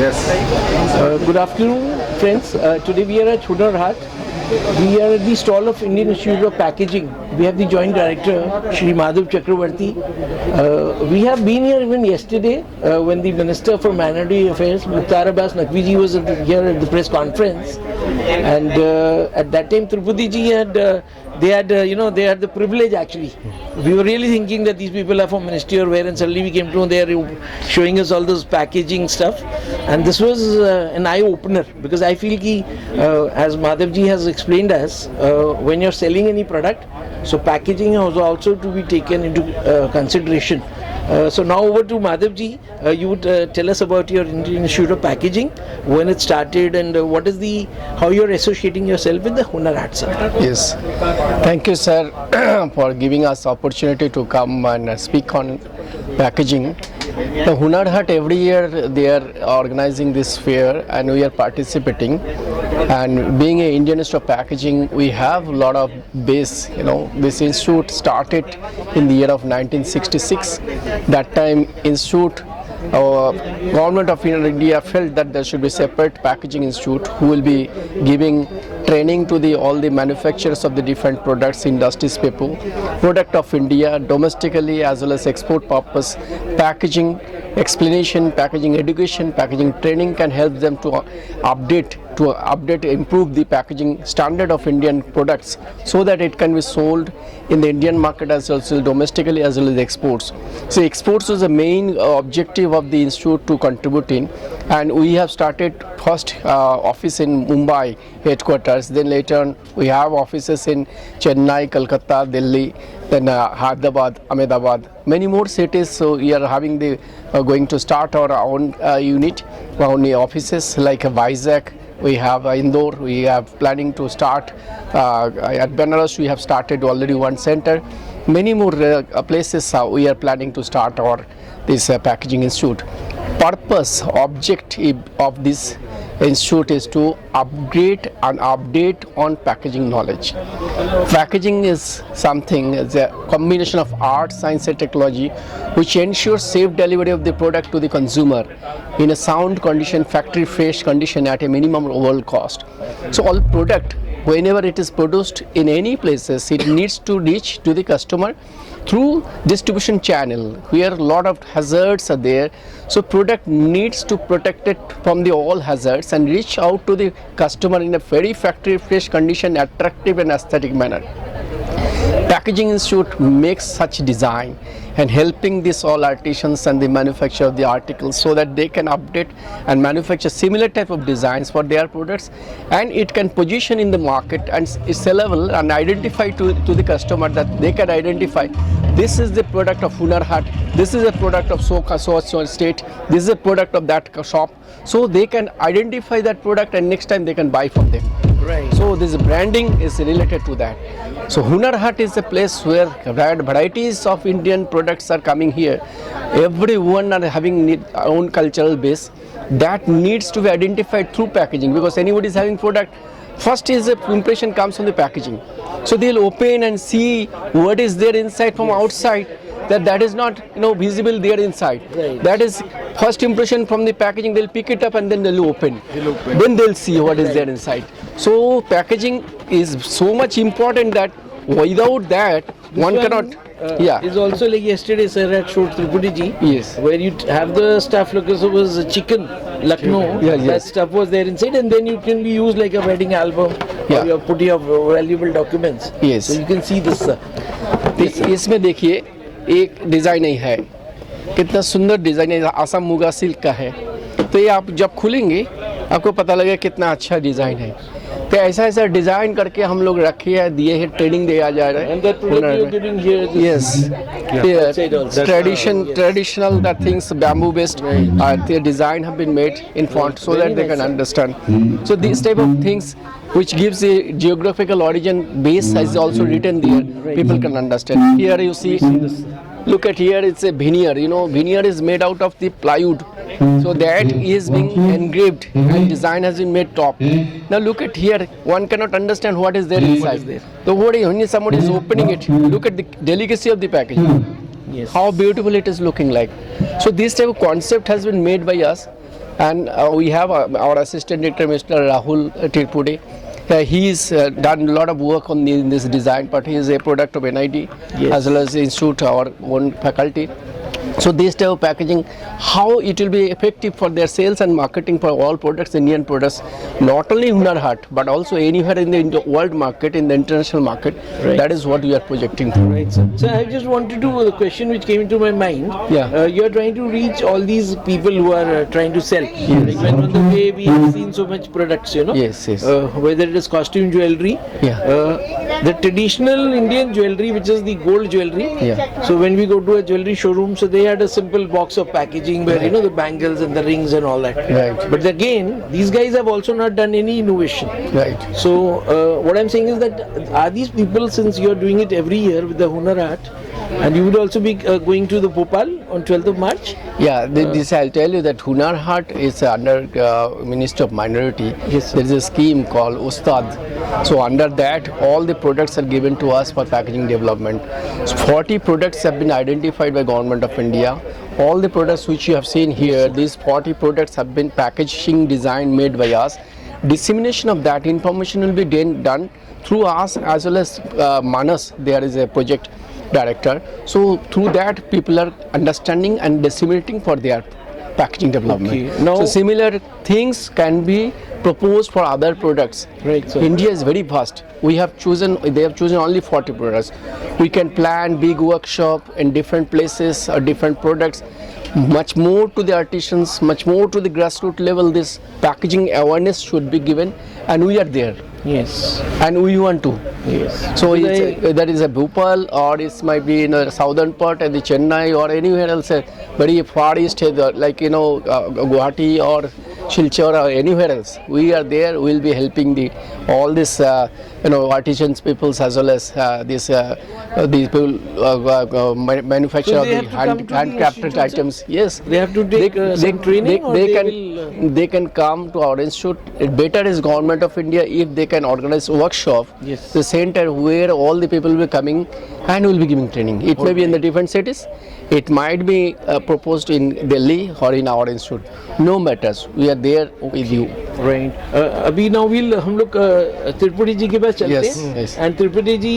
Yes. Good afternoon, friends. Today we are at Hunar Haat. We are at the stall of Indian Institute of Packaging. We have the Joint Director, Shri Madhav Chakravarti. We have been here even yesterday when the Minister for Minority Affairs, Mukhtar Abbas Naqvi ji, was here at the press conference. And at that time, Tripudi ji had, they had the privilege actually. We were really thinking that these people are from Ministry or where, and suddenly we came to know they are showing us all those packaging stuff. And this was an eye opener because I feel ki, as Madhav ji has explained us, when you're selling any product, so packaging is also to be taken into consideration. So now over to Madhav ji. You would tell us about your Indian Institute of Packaging, when it started, and what is how you're associating yourself with the Hunar Haat, sir. Yes, thank you, sir, for giving us opportunity to come and speak on packaging. The Hunar Haat, every year they are organizing this fair and we are participating. And being an Indian Institute of Packaging, we have a lot of base. This institute started in the year of 1966. That time, institute, government of India felt that there should be separate packaging institute who will be giving training to all the manufacturers of the different products, industries people, product of India, domestically as well as export purpose, packaging explanation, packaging education, packaging training can help them to update, improve the packaging standard of Indian products so that it can be sold in the Indian market as well as domestically as well as exports. So exports is the main objective of the institute to contribute in, and we have started first office in Mumbai headquarters, then later on we have offices in Chennai, Kolkata, Delhi, then Hyderabad, Ahmedabad, many more cities. So we are having going to start our own unit, our own offices like Vizag. We have Indore, we have planning to start at Benares, we have started already one center. Many more places we are planning to start this packaging institute. Purpose, objective of this institute is to upgrade and update on packaging knowledge. Packaging is something, it's a combination of art, science and technology which ensures safe delivery of the product to the consumer in a sound condition, factory fresh condition at a minimum overall cost. So all product, whenever it is produced in any places, it needs to reach to the customer through distribution channel where a lot of hazards are there. So product needs to protect it from all hazards and reach out to the customer in a very factory fresh condition, attractive and aesthetic manner. Packaging Institute makes such design and helping these all artisans and the manufacturer of the articles so that they can update and manufacture similar type of designs for their products, and it can position in the market and it's sellable and identify to the customer that they can identify this is the product of Hunar Haat, this is a product of so state, this is a product of that shop, so they can identify that product and next time they can buy from them. Right. So this branding is related to that. So Hunar Haat is a place where varieties of Indian products are coming here. Everyone are having own cultural base that needs to be identified through packaging, because anybody is having product, first is the impression comes from the packaging. So they'll open and see what is there inside from outside. That is not visible there inside. Right. That is first impression from the packaging. They'll pick it up and then they'll open. Then they'll see what is there inside. So packaging is so much important that without that one cannot. It's also like yesterday, sir, at showed Tripudi ji. Yes. Where you have the stuff like it was chicken, Lucknow. Yeah, that yes. stuff was there inside, and then you can be used like a wedding album. Yeah. Or you put your valuable documents. Yes. So you can see this, sir. इसमें देखिए एक design ही है, कितना सुंदर design है, Assam muga silk का है. तो ये आप जब खुलेंगे आपको पता लगेगा कितना अच्छा डिज़ाइन है. तो ऐसा डिज़ाइन करके हम लोग रखे हैं, दिए हैं, ट्रेनिंग दिया जा रहा है. And that product you're giving here. Yes. Traditional that things bamboo based their design have been made in font so that they can understand. So these type of things which gives a geographical origin base is also written there. People can understand. Here you see, look at here, it's a veneer. Veneer is made out of the plywood. So that is being engraved and design has been made top. Now look at here, one cannot understand what is there inside. So when somebody is opening it, look at the delicacy of the packaging. Yes. How beautiful it is looking like. So this type of concept has been made by us And we have our assistant director, Mr. Rahul Tirpudi. He's done a lot of work on in this design, but he is a product of NIT as well as the institute, our own faculty. So this type of packaging, how it will be effective for their sales and marketing for all products, Indian products, not only Hunar Haat, but also anywhere in the world market, in the international market. Right. That is what we are projecting for. Right, sir. So I just wanted to, the question which came into my mind, Yeah. you are trying to reach all these people who are trying to sell. Like when on the way we have seen so much products, you know. Yes, yes. Whether it is costume jewelry, Yeah. the traditional Indian jewelry, which is the gold jewelry. Yeah. So when we go to a jewelry showroom, so they had a simple box of packaging where you know the bangles and the rings and all that. Right. But again, these guys have also not done any innovation. Right. So what I'm saying is that are these people, since you're doing it every year with the Hunar Haat, and you would also be going to the Bhopal on 12th of March? Yeah, this I'll tell you that Hunar Haat is under Ministry of Minority. Yes, sir. There is a scheme called Ustad. So under that, all the products are given to us for packaging development. So 40 products have been identified by Government of India. All the products which you have seen here, these 40 products have been packaging design made by us. Dissemination of that information will be done through us as well as Manas. There is a project director. So through that, people are understanding and disseminating for their packaging development. Okay. Now- So similar things can be proposed for other products. Right, sir. India is very vast. They have chosen only 40 products. We can plan big workshop in different places or different products. Much more to the artisans, much more to the grassroots level. This packaging awareness should be given, and we are there, Yes. and we want to. Yes. So They- that is a Bhopal, or it might be in the southern part of the Chennai or anywhere else, very far east, like Guwahati or Silchar or anywhere else. We are there. We will be helping all this artisans peoples as well as these people manufacture So of they the have to come to the handcrafted institute, sir? items. Yes, They have to take some training, or they will, they can come to our institute. It better is Government of India if they can organize workshop. Yes. The center where all the people will be coming and will be giving training. It may be in the different cities. It might be proposed in Delhi or in our institute. No matters. We are there with you. Right. अभी now we'll हम लोग त्रिपुटी जी के पास चलते Yes, हैं. yes. And Triputi ji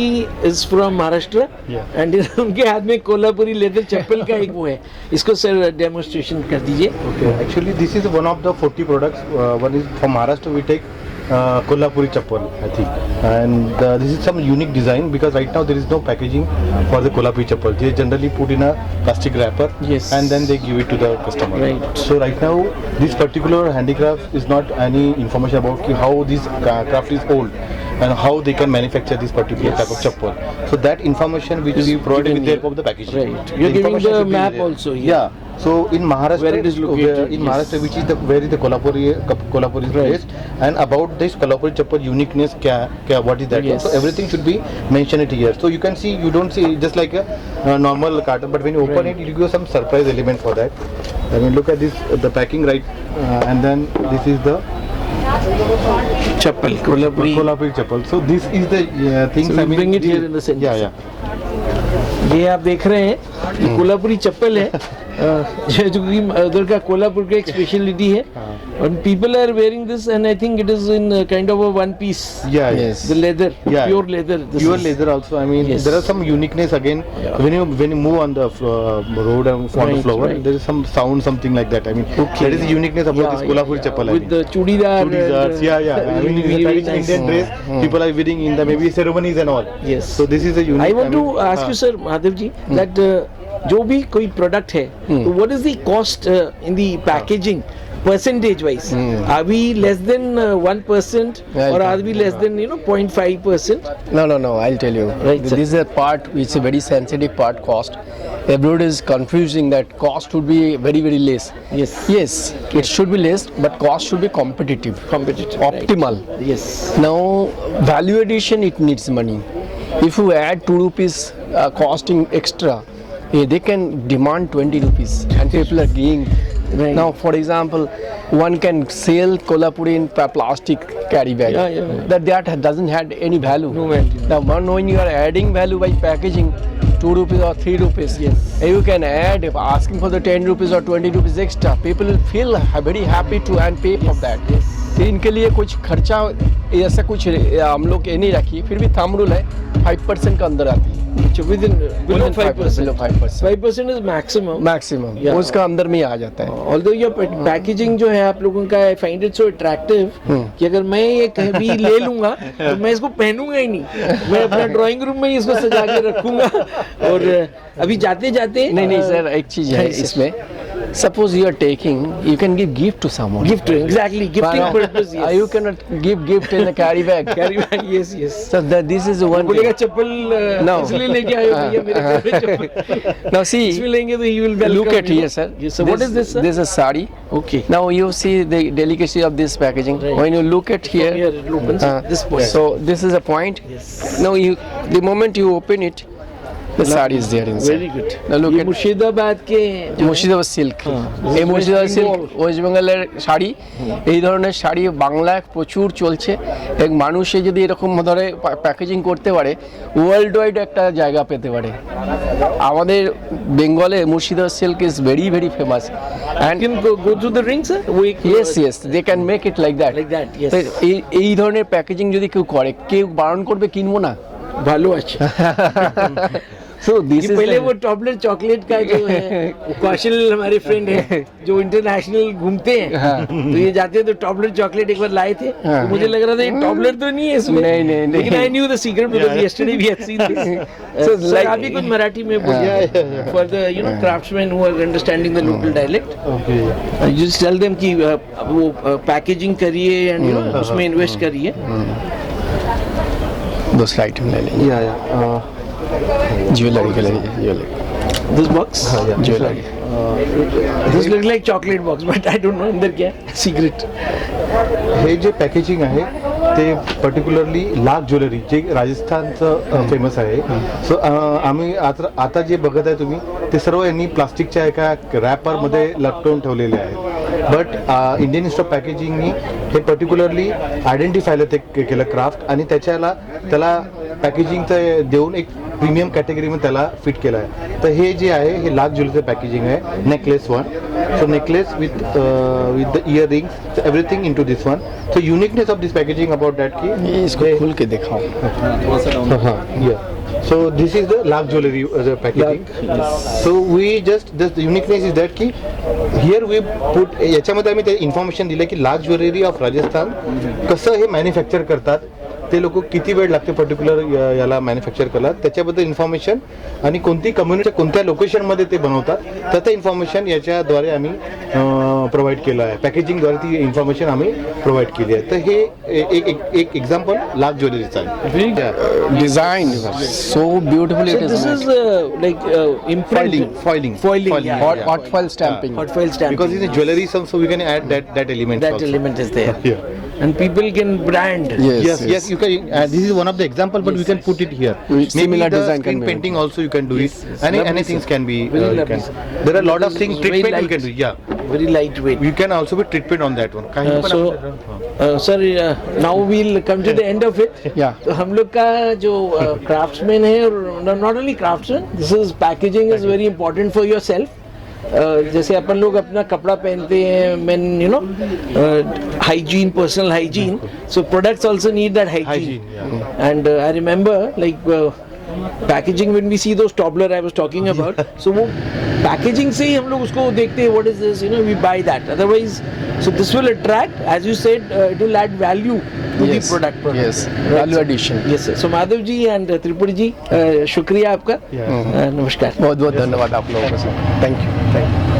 is from Maharashtra. Yeah. And उनके हाथ में Kolhapuri leather चप्पल का एक वो है. इसको सर डेमोन्स्ट्रेशन कर दीजिए. Okay, actually this is one of the 40 products. One is from Maharashtra. We take Kolhapuri chappal, I think, and this is some unique design because right now there is no packaging for the Kolhapuri chappal. They generally put in a plastic wrapper, Yes. and then they give it to the customer. Right. So right now this particular handicraft is not any information about how this craft is old and how they can manufacture this particular Yes. type of chappal. So that information which Is we provide given with the help here. of the packaging. Right. The You're giving information the should be map there. also here. Yeah. So in Maharashtra, Where it is located, in yes. Maharashtra, which is where is the Kolhapuri is Right. placed, and about this Kolhapuri chappal uniqueness, what is that? Yes. So everything should be mentioned here. So you can see, you don't see just like a normal carton, but when you open Right. it, you give some surprise element for that. I mean, look at this, the packing, right, and then this is the chappal Kolhapuri. Kolhapuri chappal. So this is the things. So we I mean, bring it here in the center. Yeah, yeah. ये आप देख रहे हैं ये कोल्हापुरी चप्पल है जो कि उधर का कोल्हापुर का एक स्पेशलिटी है and people are wearing this and I think it is in kind of a one piece. Yeah, Yes. The leather, Yeah. pure leather. This Pure is- leather also. I mean, Yes. there are some uniqueness again. Yeah. When you move on the road and on the Right, floor, right. there is some sound, something like that. I mean, Okay. that is the uniqueness about this Kolhapuri chappal. I with mean. the chudidar. Chudidars, yeah. I mean, in the very traditional nice. Indian dress, people are wearing in the maybe ceremonies and all. Yes. So this is a unique. I want to mean, ask you, sir, Madhav ji, that जो भी कोई product है, तो what is the cost in the packaging? Percentage wise, are we less than 1% Yeah, or are we less than 0.5%? No, I'll tell you. Right, This sir. is a part which is a very sensitive part, cost. Everybody is confusing that cost would be very, very less. Yes. Yes, it should be less, but cost should be competitive. Competitive, right. Optimal. Yes. Now, value addition, it needs money. If you add 2 rupees costing extra, they can demand 20 rupees and people are gaining. Right. Now, for example, one can sell Kolhapuri in plastic carry bag. Yeah. That doesn't have any value. No value. Now, when you are adding value by packaging 2 rupees or 3 rupees. Yes. And you can add asking for the 10 rupees or 20 rupees extra. People will feel very happy to and pay for that. Yes. तो इनके लिए कुछ खर्चा ऐसा कुछ हम लोग ये नहीं रखी, फिर भी थंब रूल है 5% के अंदर आती है. Within below 5%. Below 5%. 5% is maximum. Maximum Yeah. उसका अंदर में ही आ जाता है. Although your packaging जो है आप लोगों का, I find it so attractive कि अगर मैं ये कहीं भी ले लूंगा तो मैं इसको पहनूंगा ही नहीं, मैं अपना ड्राइंग रूम में ही इसको सजा के रखूंगा. और अभी जाते जाते नहीं सर, एक चीज है इसमें. Suppose you are taking, you can give gift to someone. Gift, exactly gifting purpose. You cannot give gift in a carry bag. Carry bag. Yes yes. So this is one. बोलेगा चप्पल No. इसलिए लेके आए हो भैया मेरे घर में चप्पल. Now see, इसमें लेंगे तो he will welcome look at you. here, sir. Yes, sir. What is this, sir? This is sari. Okay. Now you see the delicacy of this packaging. Right. When you look at here, Here it opens this point. so this is a point. Yes. Now the moment you open it, the sari is there inside. Very good. Now look ये at Murshidabad के Murshidabad silk. এই Murshidabad silk West বেঙ্গলের শাড়ি, এই ধরনের শাড়ি বাংলায় প্রচুর চলছে. এক মানুষে যদি এরকম ধরে প্যাকেজিং করতে পারে, ওয়ার্ল্ড ওয়াইড একটা জায়গা পেতে পারে. আমাদের বেঙ্গলে Murshidabad silk is very very famous. And can go to the ring, sir? Yes, they can make it like that. Like that, yes. তো এই ধরনের প্যাকেজিং যদি কেউ করে, কেউ বারণ করবে কিনবো না. ভালো আছে. So this ये is पहले the- वो टॉबलेट चॉकलेट का जो है वो कौशल हमारे फ्रेंड है जो इंटरनेशनल घूमते हैं, तो ये जाते हैं तो टॉबलेट चॉकलेट एक बार लाए थे, तो मुझे लग रहा था ये टॉबलेट तो नहीं है इसमें. नहीं. लेकिन I knew the secret because yesterday we had seen this. So sir like- आप भी कुछ मराठी में बोलिए for the craftsman who are understanding the local dialect. Okay. You just tell them कि वो पैकेजिंग करिए एंड उसमें इन्वेस्ट करिए. दूसरा आइटम ले लेंगे. Yeah. ज्वेलरी के लिए jewellery. This box jewellery. This look like chocolate box but I don't know अंदर क्या है सीक्रेट. हे जे पॅकेजिंग आहे ते पर्टिक्युलरली लाख ज्वेलरी जे राजस्थानचं फेमस आहे. सो आम्ही आता जे बघत आहे तुम्ही ते सर्व यांनी प्लास्टिकच्या एका रॅपरमध्ये लटकवून ठेवलेले आहेत. बट इंडियन इन्स्टिट्यूट ऑफ पॅकेजिंगनी हे पर्टिक्युलरली आयडेंटिफायला ते केलं क्राफ्ट आणि त्याला पॅकेजिंगचं देऊन एक प्रीमियम कॅटेगरीमध्ये त्याला फिट केलं आहे. तर हे जे आहे हे लाख ज्वेलरीचं पॅकेजिंग आहे. Necklace one, so necklace with the earrings everything into this one. So uniqueness of this packaging about that की ये इसको खोल के दिखाओ. हाँ, yeah. So this is the lakh jewelry packaging. So we just the uniqueness is that की here we put याच्यामध्ये आम्ही ते इन्फॉर्मेशन दिलं की लाख ज्वेलरी ऑफ राजस्थान कसं हे मॅन्युफॅक्चर करतात, ते लोक किती वेळ लागते पर्टिक्युलर याला मॅन्युफॅक्चर करायला, त्याच्याबद्दल इन्फॉर्मेशन आणि कोणती कम्युनिटी कोणत्या लोकेशनमध्ये ते बनवतात तर ते इन्फॉर्मेशन याच्याद्वारे आम्ही प्रोव्हाइड केलं आहे. पॅकेजिंगद्वारे ती इन्फॉर्मेशन आम्ही प्रोव्हाइड केली आहे. तर हे एक एक्झाम्पल लाख ज्वेलरीचं आहे. Design so beautifully it is This made. is like Foiling. yeah, hot foil stamping. hot foil stamping. Because in the jewelry so we can add that element that also. element is there. Yeah. And people can brand. Yes, you can. This is one of the example, but we can put it here. With similar the design can screen be painting also you can do it. Anything can be. Very you lovely, can. sir. There are a lot of things. Very Treatment light. you can do. Yeah, Very lightweight. you can also be treatment on that one. काही पण आपल्याला- Sir, now we'll come to the end of it. Yeah. तो हम लोग का जो craftsman है और not only craftsman, this is packaging is very important for yourself. जैसे अपन लोग अपना कपड़ा पहनते हैं, men you know hygiene, personal hygiene. So products also need that hygiene. And I remember like packaging when we see those toddler I was talking about. So वो packaging से ही हम लोग उसको देखते हैं. What is this? You know, we buy that. Otherwise, so this will attract, as you said, it will add value to the product. Yes, value addition. Yes, sir. So Madhav ji and Tripuri जी, शुक्रिया आपका. नमस्कार. बहुत बहुत धन्यवाद आप लोगों को. Thank you.